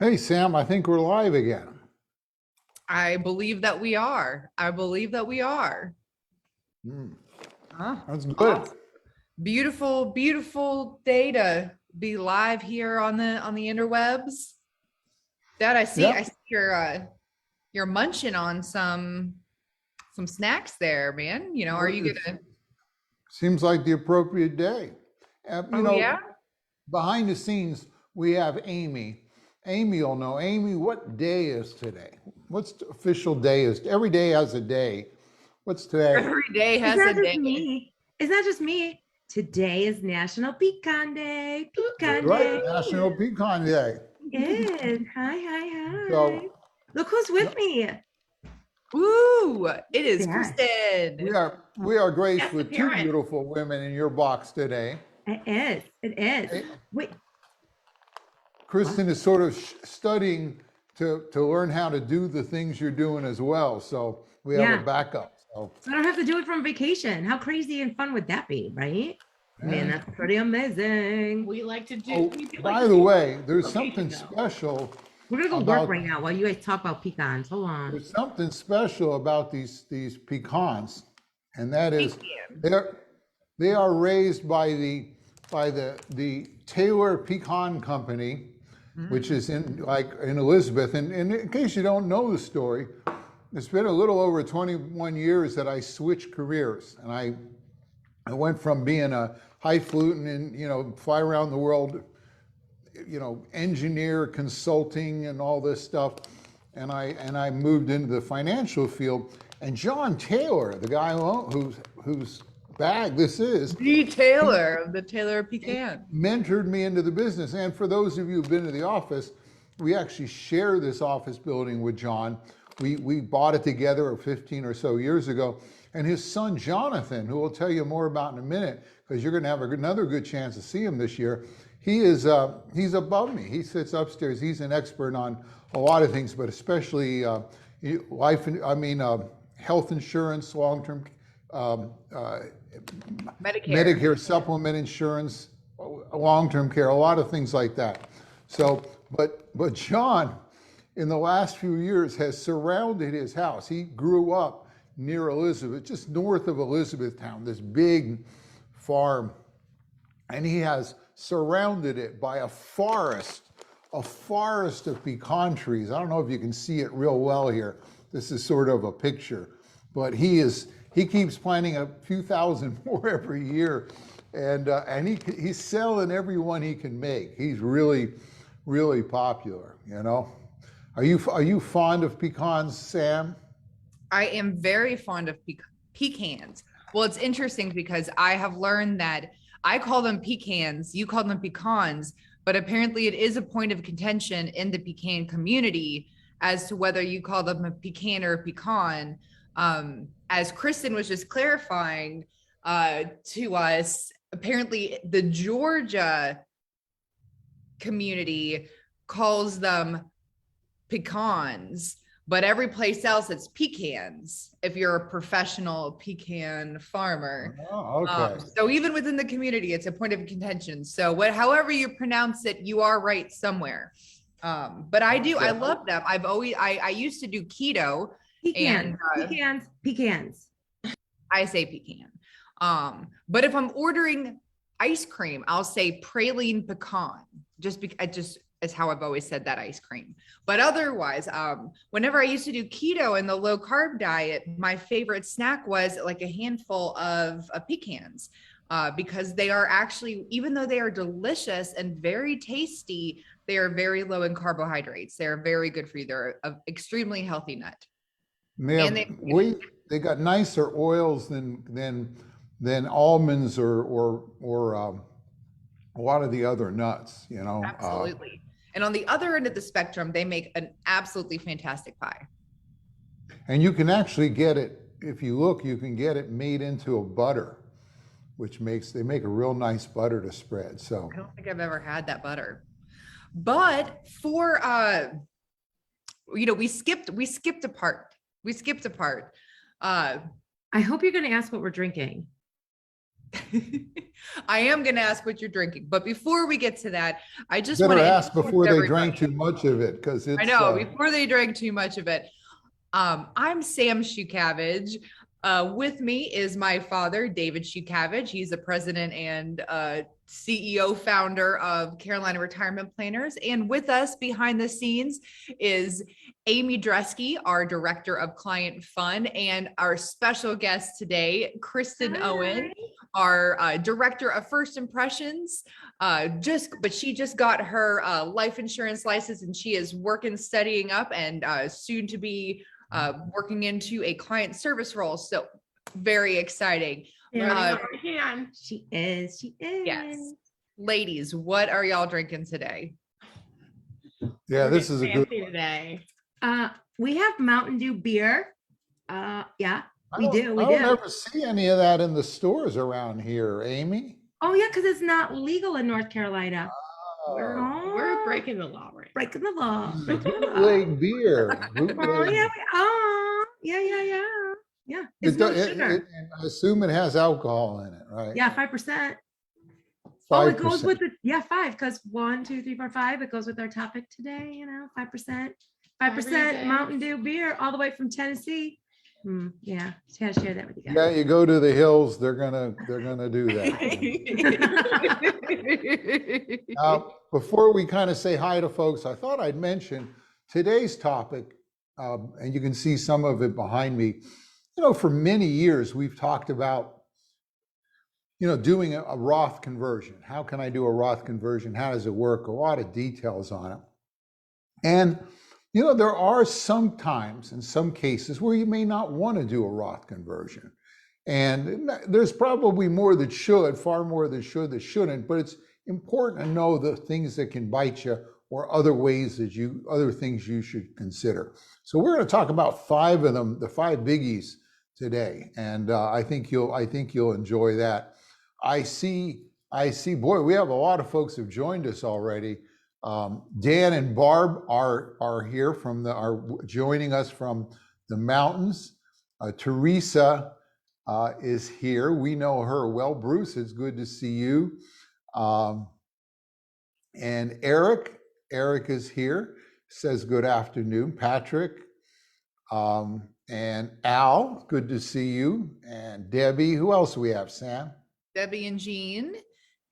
Hey, Sam, I think we're live again. I believe that we are. I believe that we are. Hmm, Huh? that's good. Awesome. Beautiful, beautiful day to be live here on the interwebs. Dad, Yeah, I see you're munching on some snacks there, man. Are well, you it gonna seems like the uh, day. You Oh know, yeah? behind the scenes, we have Amy. Amy will know. Amy, what day is today? What's the official day is? Every day has a day. What's today? Every day It's has a not just day. me. It's not just me. Today is National Pecan Day. That's Pecan right, Day. National Pecan Day. Yes. Hi, hi, hi. So Look who's with me. Woo! It is There. Kristen. we are graced That's the with two parent. beautiful women in your box today. It is. It is. Eh, Wait, what? Kristen is sort of studying to learn how to do the things you're doing as well. So we have a Yeah. backup. So So I don't have to do it from vacation. How crazy and fun would that be, right? Man, yeah. that's pretty amazing. We like to do. Oh, We do like by to the do way, there's location something though. special We're gonna go work about right now while you guys talk about pecans. Hold on. these pecans, and that is Pecan. they are raised by the Taylor Pecan Company, which Mm. is in Elizabeth. And in case you don't know the story, it's been a little over 21 years that I switched careers, and I went from being a highfalutin and fly around the world, engineer, consulting, and all this stuff, and I moved into the financial field. And John Taylor, the guy whose bag this is, The he Taylor of the Taylor Pecan. mentored me into the business. And for those of you who've been to the office, we actually share this office building with John. We bought it together 15 or so years ago. And his son, Jonathan, who we'll tell you more about in a minute, because you're going to have another good chance to see him this year. He's above me. He sits upstairs. He's an expert on a lot of things, but especially health insurance, long-term Medicare. Medicare supplement insurance, long-term care, a lot of things like that. So, but John, in the last few years, has surrounded his house. He grew up near Elizabeth, just north of Elizabethtown, this big farm, and he has surrounded it by a forest of pecan trees. I don't know if you can see it real well here. This is sort of a picture, but he keeps planting a few thousand more every year, and he's selling every one he can make. He's really popular. Are you fond of pecans, Sam? I am very fond of pecans. Well, it's interesting because I have learned that I call them pecans, you call them pecans, but apparently it is a point of contention in the pecan community as to whether you call them a pecan or a pecan. As Kristen was just clarifying to us, apparently the Georgia community calls them pecans, but every place else it's pecans if you're a professional pecan farmer. Oh, okay. So even within the community, it's a point of contention. So however you pronounce it, you are right somewhere. But I Okay. love them. I used to do keto, Pecans, and pecans. I say pecan. But if I'm ordering ice cream, I'll say praline pecan, just because I just is how I've always said that ice cream. But otherwise, whenever I used to do keto and the low carb diet, my favorite snack was like a handful of pecans. Because they are actually, even though they are delicious and very tasty, they are very low in carbohydrates. They're very good for you. They're an extremely healthy nut. And they And have they got nicer oils than almonds or a lot of the other nuts. absolutely. And on the other end of the spectrum, they make an absolutely fantastic pie. And you can actually get it, if you look, you can get it made into a butter, which they make a real nice butter to spread. So I don't think I've ever had that butter. But for we skipped a part. We skipped a part. I hope you're going to ask what we're drinking. I am going to ask what you're drinking, but before we get to that, I just Better want to ask before they everybody. drank too much of it, because it's. I know, before they drank too much of it. I'm Sam Shukavage. With me is my father, David Shukavage. He's the president and CEO founder of Carolina Retirement Planners. And with us behind the scenes is Amy Dresky, our director of client fund, and our special guest today, Kristen Owen, our director of first impressions. But she just got her life insurance license, and she is working, studying up, and soon to be working into a client service role. So very exciting. She is. Yes. Ladies, what are y'all drinking today? Yeah, this is a good fancy today. We have Mountain Dew beer. Yeah, we I do. don't ever see any of that in the stores around here, Amy. Oh yeah, because it's not legal in North Carolina. We're breaking the law right now. Breaking the law. Breaking the law. Bootleg beer. Oh Bootleg. yeah. Yeah. It's no sugar. I assume it has alcohol in it, right? Yeah, 5%. 5%. Oh, it goes with the 5, because 1, 2, 3, 4, 5. It goes with our topic today, 5%. 5% Mountain Dew beer all the way from Tennessee. Yeah, just had to share that with you guys. Yeah, you go to the hills, they're gonna do that. Now, before we kind of say hi to folks, I thought I'd mention today's topic, and you can see some of it behind me. For many years, we've talked about, doing a Roth conversion. How can I do a Roth conversion? How does it work? A lot of details on it. And, there are some times, in some cases, where you may not want to do a Roth conversion. And there's probably more that should, far more that should, that shouldn't, but it's important to know the things that can bite you, or other things you should consider. So we're going to talk about 5 of them, the 5 biggies today. And I think you'll enjoy that. I see, boy, we have a lot of folks who've joined us already. Dan and Barb are here are joining us from the mountains. Teresa is here. We know her well. Bruce, it's good to see you. And Eric is here, says good afternoon. Patrick, and Al, good to see you. And Debbie, who else do we have, Sam? Debbie and Jean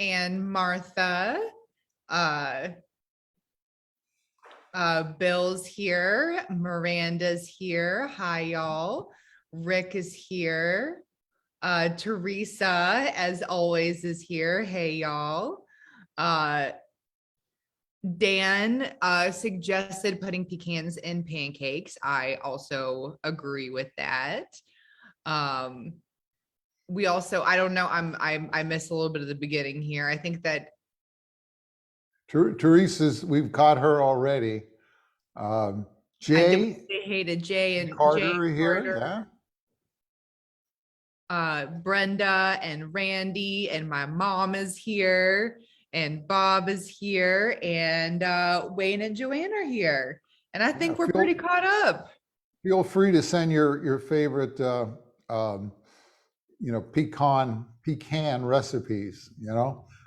and Martha. Bill's here. Miranda's here. Hi, y'all. Rick is here. Teresa, as always, is here. Hey, y'all. Dan suggested putting pecans in pancakes. I also agree with that. We also, I don't know, I missed a little bit of the beginning here. I think that Teresa's, we've caught her already. Jay, they hated Jay and Carter Jay here, Carter. yeah. Brenda and Randy and my mom is here, and Bob is here, and Wayne and Joanne are here. And I think we're pretty caught up. Feel free to send your favorite pecan recipes,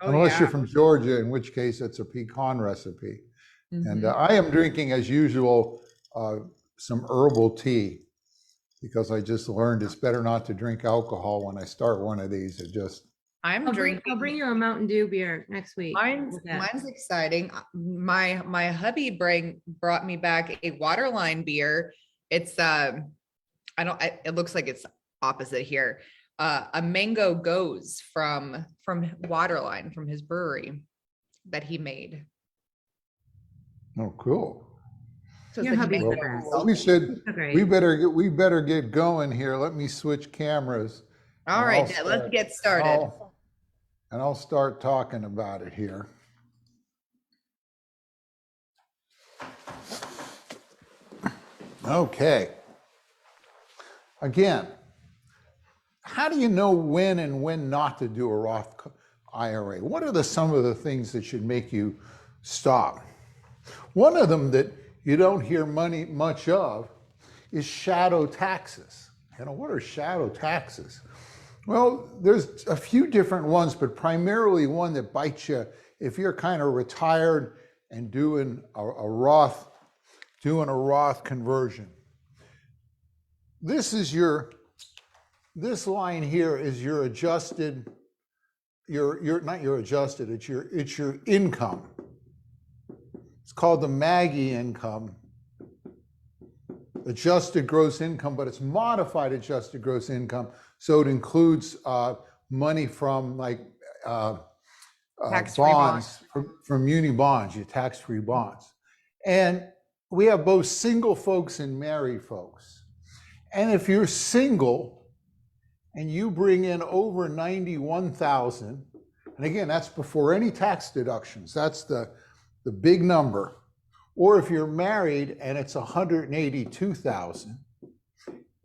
unless you're from Georgia, in which case it's a pecan recipe. And I am drinking, as usual, some herbal tea, because I just learned it's better not to drink alcohol when I start one of these. I'll bring you a Mountain Dew beer next week. Mine's exciting. My hubby brought me back a Waterline beer. It's it looks like it's opposite here. A Mango Goes from Waterline, from his brewery that he made. Oh, cool. So Your hubby's the best. Well, we better get going here. Let me switch cameras. All right, let's get started. I'll start talking about it here. Okay. Again, how do you know when and when not to do a Roth IRA? What are some of the things that should make you stop? One of them that you don't hear much of is shadow taxes. What are shadow taxes? Well, there's a few different ones, but primarily one that bites you if you're kind of retired and doing a Roth conversion. This line here is your adjusted, not your adjusted, it's your income. It's called the Maggie income, adjusted gross income, but it's modified adjusted gross income. So it includes money from like bonds, from muni bonds, your tax-free bonds. And we have both single folks and married folks. And if you're single and you bring in over 91,000, and again, that's before any tax deductions, that's the big number. Or if you're married and it's 182,000,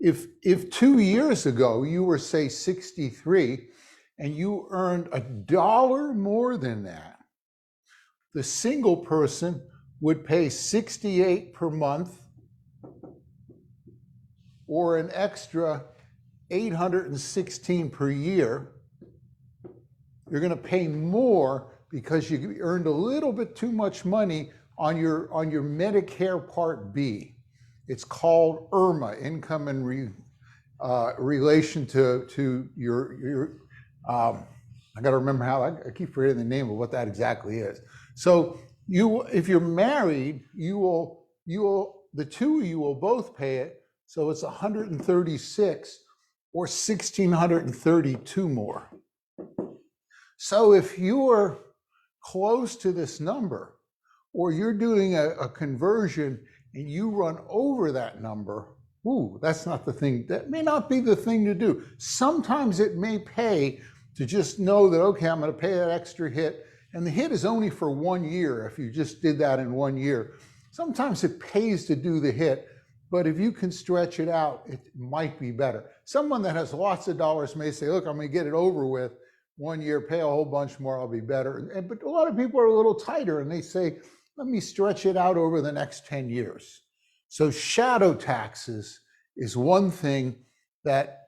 if 2 years ago you were, say, 63 and you earned $1 more than that, the single person would pay $68 per month or an extra $816 per year. You're going to pay more because you earned a little bit too much money on your Medicare Part B. It's called IRMA, income in relation to your I got to remember how, I keep forgetting the name of what that exactly is. So if you're married, the two of you will both pay it. So it's 136 or 1,632 more. So if you're close to this number, or you're doing a conversion and you run over that number, that's not the thing. That may not be the thing to do. Sometimes it may pay to just know that, okay, I'm going to pay that extra hit. And the hit is only for 1 year if you just did that in 1 year. Sometimes it pays to do the hit, but if you can stretch it out, it might be better. Someone that has lots of dollars may say, look, I'm going to get it over with 1 year, pay a whole bunch more, I'll be better. But a lot of people are a little tighter and they say, let me stretch it out over the next 10 years. So shadow taxes is one thing that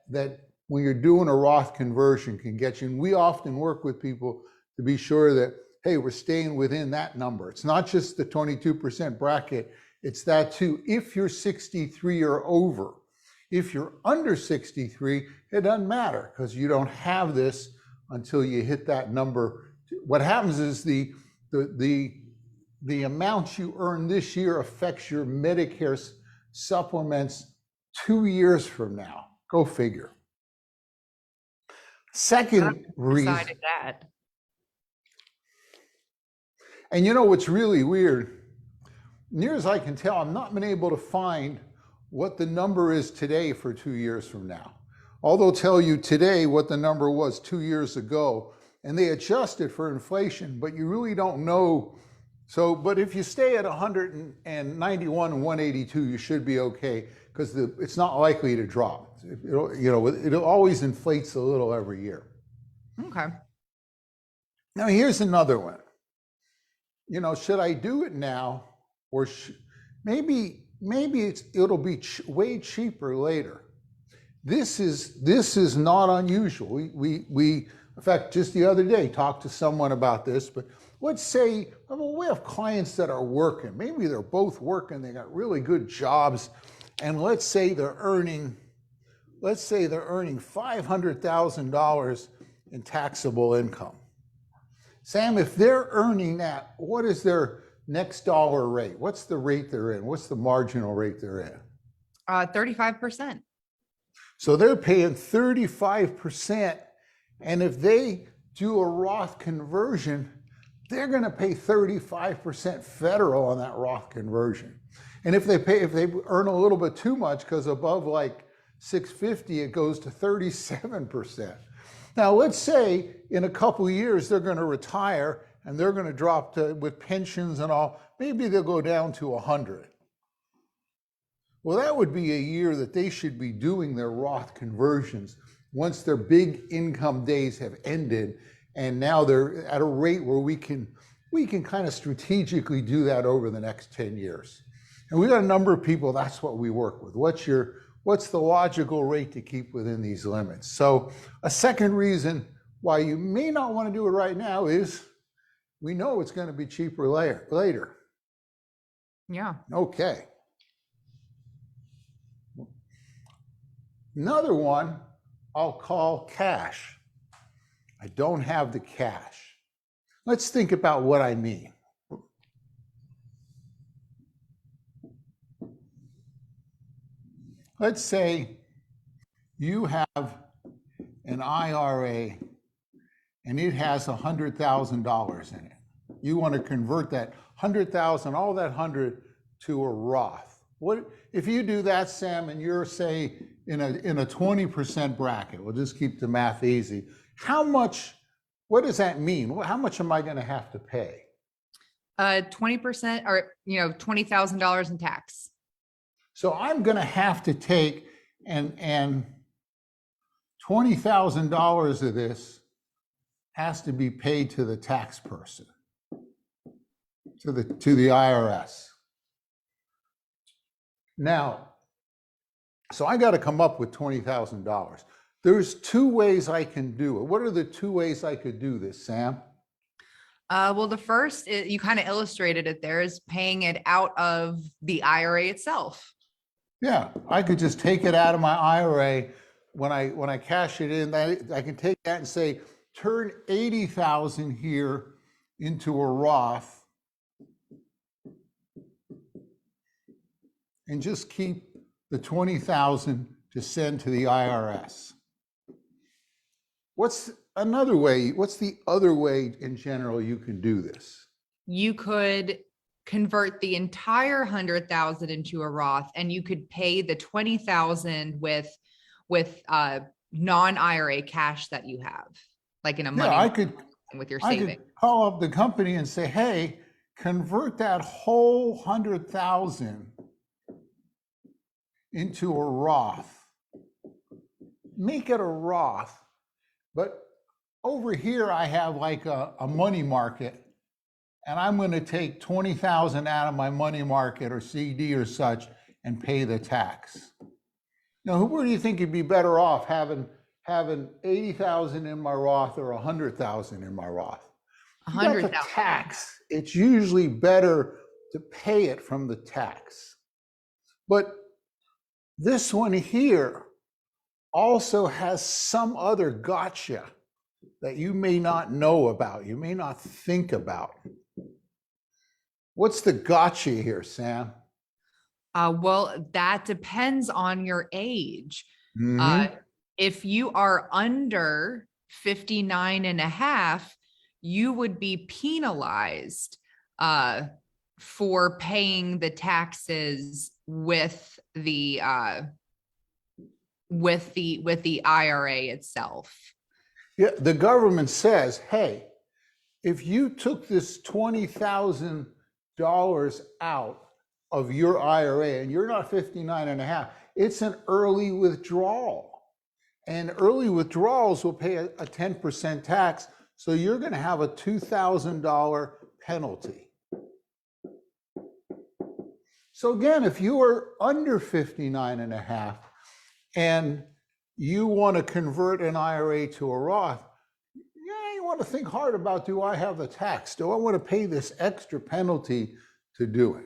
when you're doing a Roth conversion can get you. And we often work with people to be sure that, hey, we're staying within that number. It's not just the 22% bracket, it's that too. If you're 63 or over, if you're under 63, it doesn't matter because you don't have this until you hit that number. What happens is the amount you earn this year affects your Medicare supplements 2 years from now. Go figure. Second reason. Decided that. And you know what's really weird? Near as I can tell, I've not been able to find what the number is today for 2 years from now. All they'll tell you today what the number was 2 years ago, and they adjust it for inflation, but you really don't know. So, but if you stay at 191 and 182, you should be okay because it's not likely to drop. It always inflates a little every year. Okay. Now here's another one. Should I do it now, or maybe it'll be way cheaper later. This is not unusual. We in fact, just the other day talked to someone about this, but let's say, we have clients that are working. Maybe they're both working, they got really good jobs, and let's say they're earning $500,000 in taxable income. Sam, if they're earning that, what is their next dollar rate? What's the rate they're in? What's the marginal rate they're in? 35%. So they're paying 35%. And if they do a Roth conversion, they're going to pay 35% federal on that Roth conversion. And if they earn a little bit too much, because above like 650, it goes to 37%. Now, let's say in a couple of years, they're going to retire and they're going to drop to, with pensions and all, maybe they'll go down to 100. Well, that would be a year that they should be doing their Roth conversions once their big income days have ended. And now they're at a rate where we can kind of strategically do that over the next 10 years. And we got a number of people, that's what we work with. What's your what's the logical rate to keep within these limits? So a second reason why you may not want to do it right now is we know it's going to be cheaper later. Yeah. Okay. Another one I'll call cash. I don't have the cash. Let's think about what I mean. Let's say you have an IRA and it has $100,000 in it. You want to convert that 100,000, all that 100 to a Roth. What if you do that, Sam, and you're, say, in a 20% bracket? We'll just keep the math easy. How much, what does that mean? How much am I going to have to pay? 20% or, $20,000 in tax. So I'm going to have to take and $20,000 of this has to be paid to the tax person, to the IRS. Now, so I got to come up with $20,000. There's two ways I can do it. What are the two ways I could do this, Sam? Well, the first, you kind of illustrated it there, is paying it out of the IRA itself. Yeah, I could just take it out of my IRA. When I cash it in, I can take that and say, turn 80,000 here into a Roth and just keep the 20,000 to send to the IRS. What's another way? What's the other way in general you can do this? You could convert the entire 100,000 into a Roth, and you could pay the 20,000 with non-IRA cash that you have, like in a money. Yeah, I could with your I savings. could call up the company and say, hey, convert that whole 100,000 into a Roth. Make it a Roth. But over here, I have like a money market, and I'm going to take 20,000 out of my money market or CD or such and pay the tax. Now, where do you think you'd be better off having 80,000 in my Roth or 100,000 in my Roth? 100,000 tax. It's usually better to pay it from the tax. But this one here also has some other gotcha that you may not know about, you may not think about. What's the gotcha here, Sam? Well, that depends on your age. If you are under 59 and a half, you would be penalized for paying the taxes with the IRA itself. Yeah, the government says, hey, if you took this $20,000 out of your IRA and you're not 59 and a half, it's an early withdrawal. And early withdrawals will pay a 10% tax. So you're going to have a $2,000 penalty. So again, if you are under 59 and a half and you want to convert an IRA to a Roth, yeah, you want to think hard about, do I have the tax? Do I want to pay this extra penalty to do it?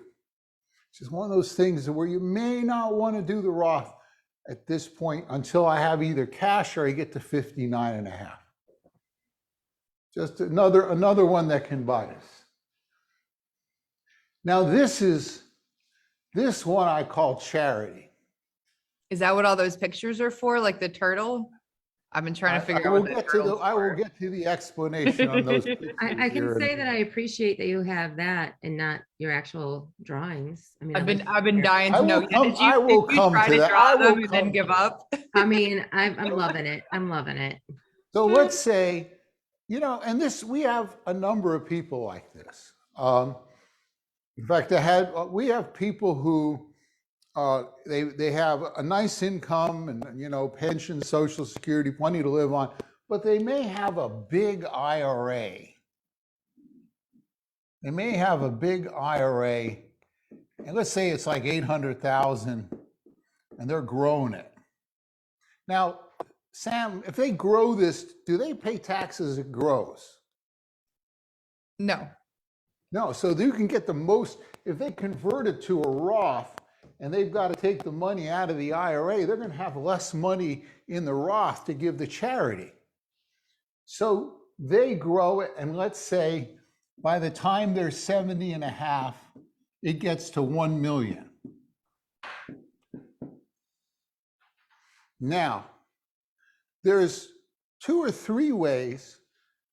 It's just one of those things where you may not want to do the Roth at this point until I have either cash or I get to 59 and a half. Just another one that can bite us. Now this one I call charity. Is that what all those pictures are for? Like the turtle? I've been trying to figure out what the turtle's I will for. get to the explanation on those pictures. I can here. say that I appreciate that you have that and not your actual drawings. I mean, I've been dying to know. I will come to that. Draw them and then give up? I mean, I'm loving it. I'm loving it. So let's say, and we have a number of people like this. In fact, we have people who they have a nice income and pension, Social Security, plenty to live on, but they may have a big IRA. They may have a big IRA, and let's say it's like 800,000 and they're growing it. Now, Sam, if they grow this, do they pay taxes as it grows? No. No, so you can get the most, if they convert it to a Roth and they've got to take the money out of the IRA, they're going to have less money in the Roth to give the charity. So they grow it, and let's say by the time they're 70 and a half, it gets to 1 million. Now, there's 2 or 3 ways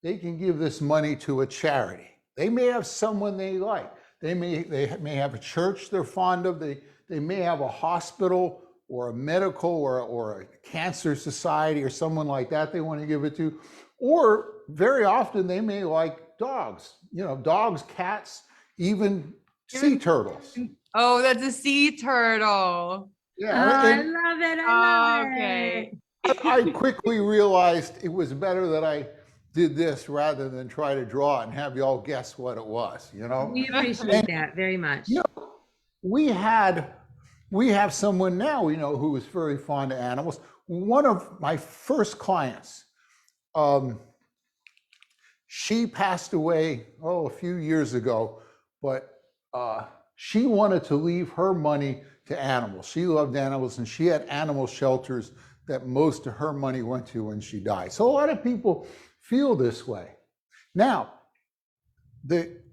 they can give this money to a charity. They may have someone they like. They may have a church they're fond of. They may have a hospital or a medical or a cancer society or someone like that they want to give it to. Or very often they may like dogs, dogs, cats, even sea turtles. Oh, that's a sea turtle. Yeah, Oh, I love it. I love Okay. it. I quickly realized it was better that I did this rather than try to draw it and have you all guess what it was, We appreciate that very much. We have someone now we know who is very fond of animals. One of my first clients, she passed away, a few years ago, but she wanted to leave her money to animals. She loved animals, and she had animal shelters that most of her money went to when she died. So a lot of people feel this way. Now,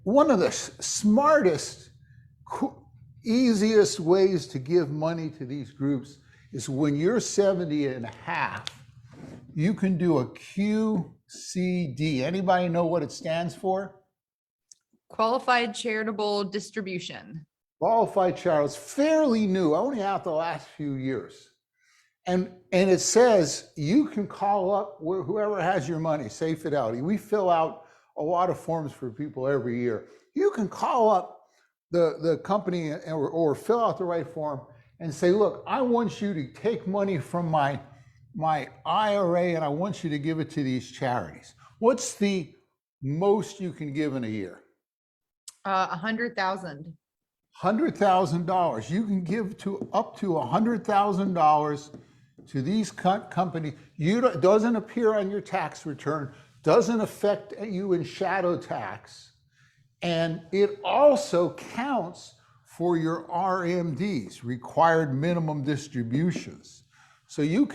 one of the smartest, easiest ways to give money to these groups is when you're 70 and a half, you can do a QCD. Anybody know what it stands for? Qualified charitable distribution. Qualified charity. It's fairly new, only out the last few years. And it says you can call up whoever has your money, say Fidelity. We fill out a lot of forms for people every year. You can call up the company or fill out the right form and say, look, I want you to take money from my IRA and I want you to give it to these charities. What's the most you can give in a year? 100,000. $100,000. You can give up to $100,000 to these companies. It doesn't appear on your tax return, doesn't affect you in shadow tax, and it also counts for your RMDs, required minimum distributions. So you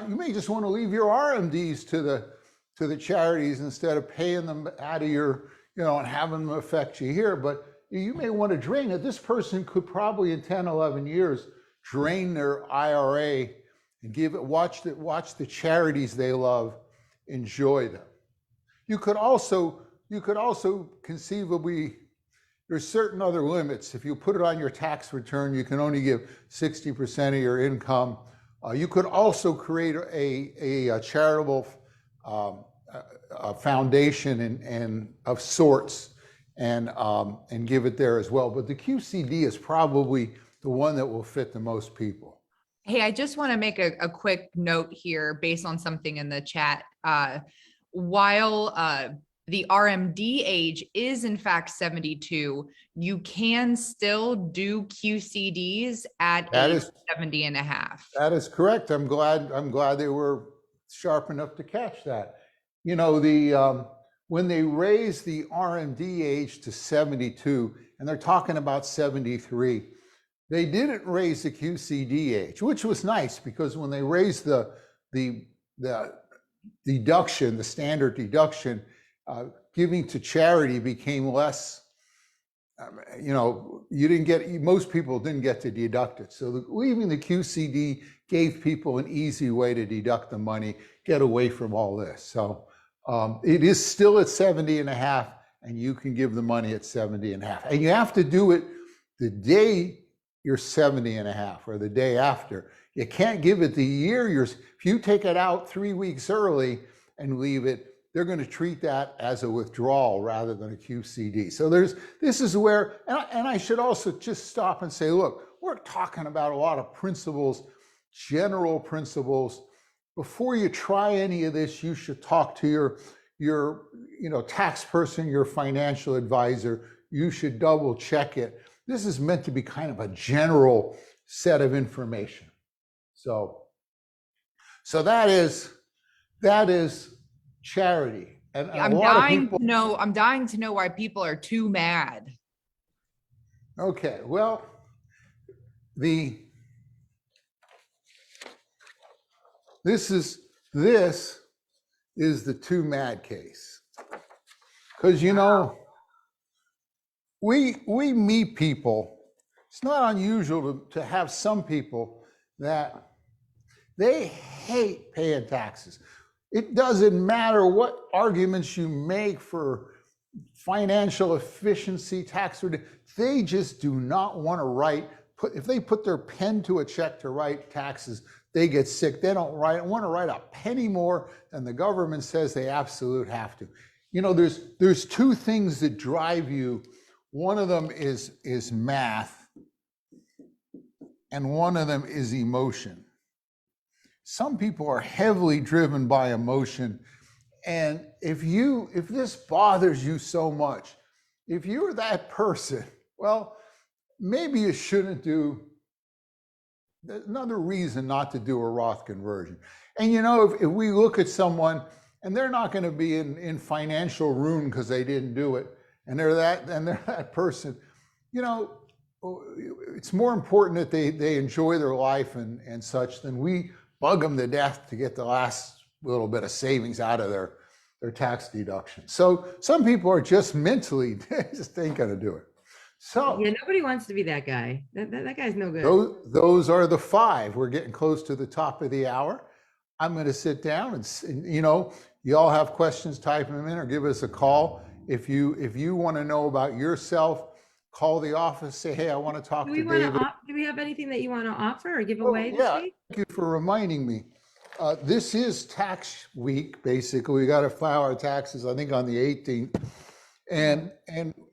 may just want to leave your RMDs to the charities instead of paying them out of your, and having them affect you here. But you may want to drain it. This person could probably in 10, 11 years drain their IRA and watch the charities they love enjoy them. You could also conceivably, there's certain other limits. If you put it on your tax return, you can only give 60% of your income. You could also create a charitable foundation and of sorts and give it there as well. But the QCD is probably the one that will fit the most people. Hey, I just want to make a quick note here based on something in the chat. While the RMD age is in fact 72, you can still do QCDs at age 70 and a half. That is correct. I'm glad they were sharp enough to catch that. When they raise the RMD age to 72, and they're talking about 73, they didn't raise the QCD age, which was nice because when they raised the deduction, the standard deduction, giving to charity became less. Most people didn't get to deduct it. So leaving the QCD gave people an easy way to deduct the money, get away from all this. So it is still at 70 and a half, and you can give the money at 70 and a half. And you have to do it the day you're 70 and a half or the day after. You can't give it the year if you take it out 3 weeks early and leave it, they're going to treat that as a withdrawal rather than a QCD. So this is where, and I should also just stop and say, look, we're talking about a lot of principles, general principles. Before you try any of this, you should talk to your tax person, your financial advisor. You should double check it. This is meant to be kind of a general set of information. So that is charity. And a I'm lot of dying people, to know. I'm dying to know why people are too mad. okay, well, this is the too mad case. Because, you know, we meet people. It's not unusual to have some people that they hate paying taxes. It doesn't matter what arguments you make for financial efficiency, tax relief, they just do not want to write. If they put their pen to a check to write taxes, they get sick. They don't want to write a penny more than the government says they absolutely have to. You know, there's two things that drive you. One of them is math, and one of them is emotion. Some people are heavily driven by emotion. And if this bothers you so much, if you're that person, well, maybe you shouldn't do. There's another reason not to do a Roth conversion. And you know, if we look at someone and they're not going to be in financial ruin because they didn't do it, and they're that person, you know, it's more important that they enjoy their life and such than we bug them to death to get the last little bit of savings out of their tax deduction. So some people are just mentally, they just ain't gonna do it. So Yeah, nobody wants to be that guy. That guy's no good. those are the five. We're getting close to the top of the hour. I'm gonna sit down and you know, you all have questions, type them in or give us a call. If you want to know about yourself, call the office, say, hey, I want to talk to David. Do we have anything that you want to offer or give away this Yeah, week? thank you for reminding me. This is tax week, basically. We got to file our taxes, I think, on the 18th. And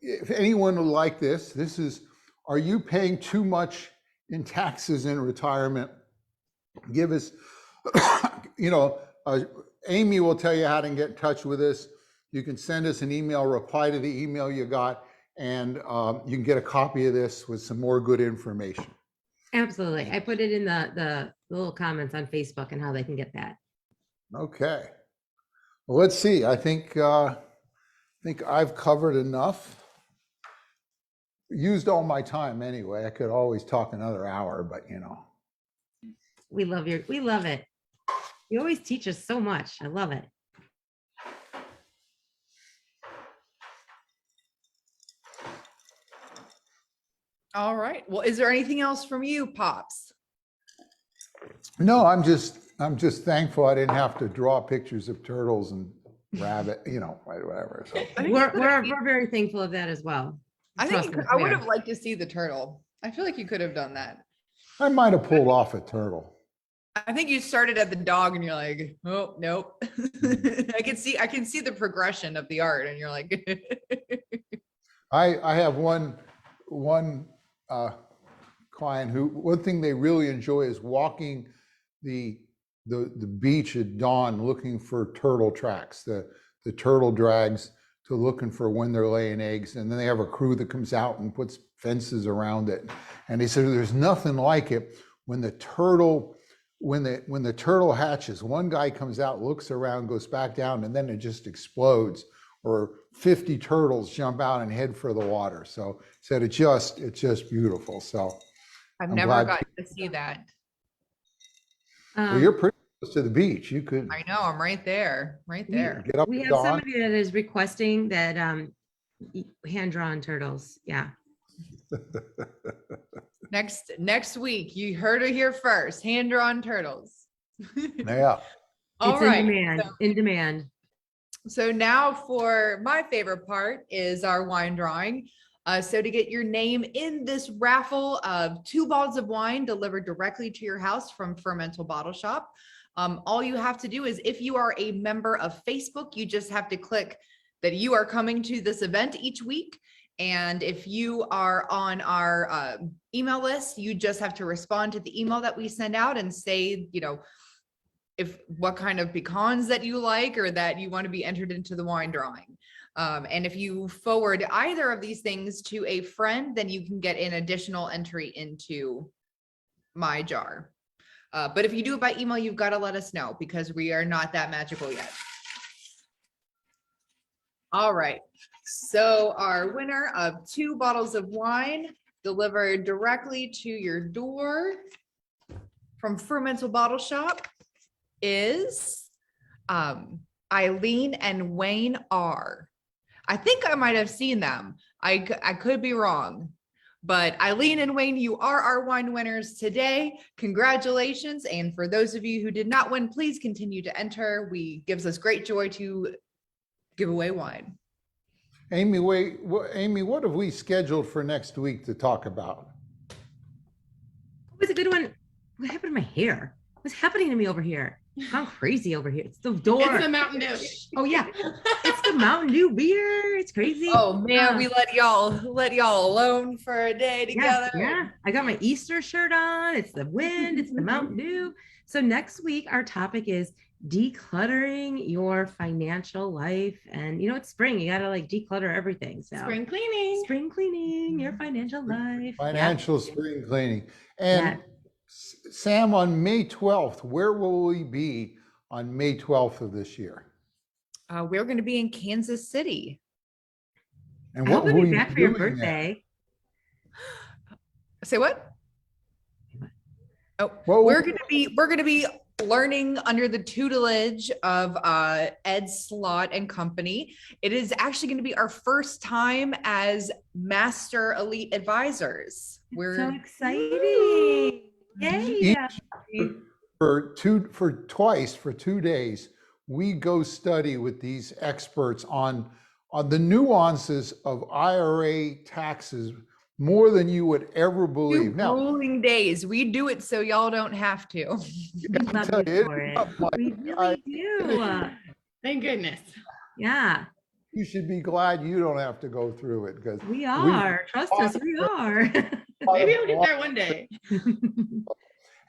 if anyone would like this is, are you paying too much in taxes in retirement? Give us, you know, Amy will tell you how to get in touch with us. You can send us an email, reply to the email you got, and you can get a copy of this with some more good information. Absolutely. I put it in the little comments on Facebook and how they can get that. Okay. Well, let's see. I think I've covered enough. Used all my time anyway. I could always talk another hour, but you know. We love it. You always teach us so much. I love it. All right. Well, is there anything else from you, Pops? No, I'm just thankful I didn't have to draw pictures of turtles and rabbit, you know, whatever. So We're very thankful of that as well. I think I would have liked to see the turtle. I feel like you could have done that. I might have pulled off a turtle. I think you started at the dog and you're like, oh, nope. I can see the progression of the art and you're like, I have one client who, one thing they really enjoy is walking the beach at dawn looking for turtle tracks, the turtle drags, to looking for when they're laying eggs. And then they have a crew that comes out and puts fences around it. And they said there's nothing like it when the turtle hatches. One guy comes out, looks around, goes back down, and then it just explodes. Or 50 turtles jump out and head for the water. So said it's just beautiful. So I've never gotten to see that. Well, you're pretty close to the beach. You could. I know, I'm right there. Get up. We have somebody that is requesting that hand-drawn turtles. Yeah. Next week, you heard it here first. Hand-drawn turtles. Yeah. All it's right. In demand. So now for my favorite part is our wine drawing. So to get your name in this raffle of 2 bottles of wine delivered directly to your house from Fermental Bottle Shop, all you have to do is, if you are a member of Facebook, you just have to click that you are coming to this event each week. And if you are on our email list, you just have to respond to the email that we send out and say, you know, what kind of pecans that you like or that you want to be entered into the wine drawing. And if you forward either of these things to a friend, then you can get an additional entry into my jar. But if you do it by email, you've got to let us know because we are not that magical yet. All right. So our winner of 2 bottles of wine delivered directly to your door from Frumental Bottle Shop is Eileen and Wayne R. I think I might have seen them. I could be wrong. But Eileen and Wayne, you are our wine winners today. Congratulations. And for those of you who did not win, please continue to enter. Gives us great joy to give away wine. Amy, Amy, what have we scheduled for next week to talk about? It was a good one. What happened to my hair? What's happening to me over here? I'm gone crazy over here. It's the door. It's the Mountain Dew. Oh yeah, it's the Mountain Dew beer. It's crazy. Oh man, we let y'all alone for a day together. Yeah. I got my Easter shirt on. It's the wind. It's the Mountain Dew. So next week our topic is decluttering your financial life, and it's spring. You gotta like declutter everything. So Spring cleaning your financial life. Financial spring cleaning. And Sam, on May 12th, where will we be on May 12th of this year? We're going to be in Kansas City. And I what hope will you'll be you back be for your doing birthday. Say what? Oh, Well, we're going to be learning under the tutelage of Ed Slott and company. It is actually going to be our first time as Master Elite Advisors. We're so exciting. Yay. For 2 days, we go study with these experts on the nuances of IRA taxes more than you would ever believe. Now, rolling days. We do it so y'all don't have to. We love you for it. We really do. Thank goodness. Yeah, you should be glad you don't have to go through it because we are. Trust us, we are. Maybe we'll get there one day.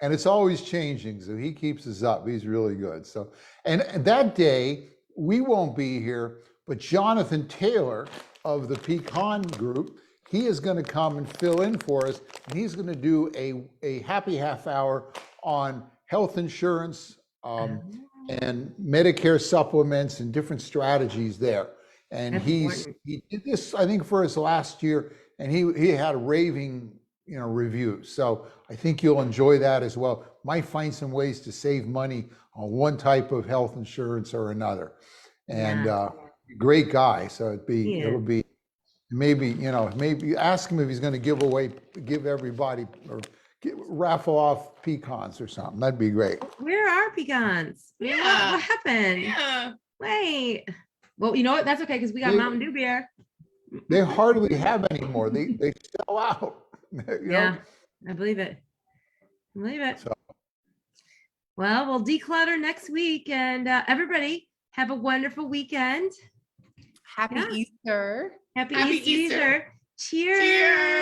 and it's always changing. So he keeps us up. He's really good. So, and that day we won't be here, but Jonathan Taylor of the Pecan Group, he is going to come and fill in for us. And he's going to do a happy half hour on health insurance and Medicare supplements and different strategies there. And he did this, I think, for his last year, and he had a raving review. So I think you'll enjoy that as well. Might find some ways to save money on one type of health insurance or another. And great guy. So it'll be maybe ask him if he's going to give everybody or raffle off pecans or something. That'd be great. Where are pecans? Yeah. What happened? Yeah. Wait. Well, you know what? That's okay because we got Mountain Dew beer. They hardly have anymore. They sell out. Yeah, I believe it. So. Well, we'll declutter next week, and everybody have a wonderful weekend. Happy Easter. Happy Happy Easter. Easter. Cheers.